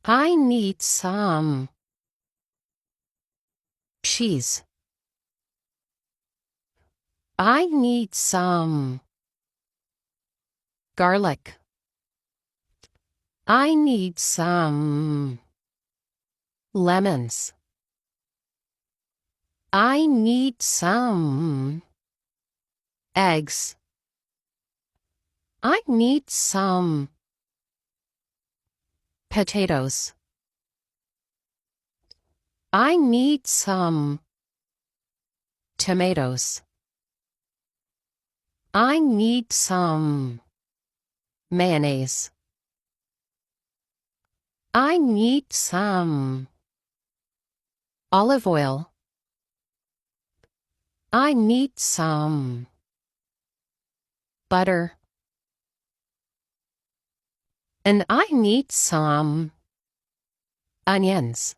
I need some cheese. I need some garlic. I need some lemons. I need some eggs. I need some potatoes. I need some tomatoes. I need some mayonnaise. I need some olive oil. I need some butter. And I need some onions.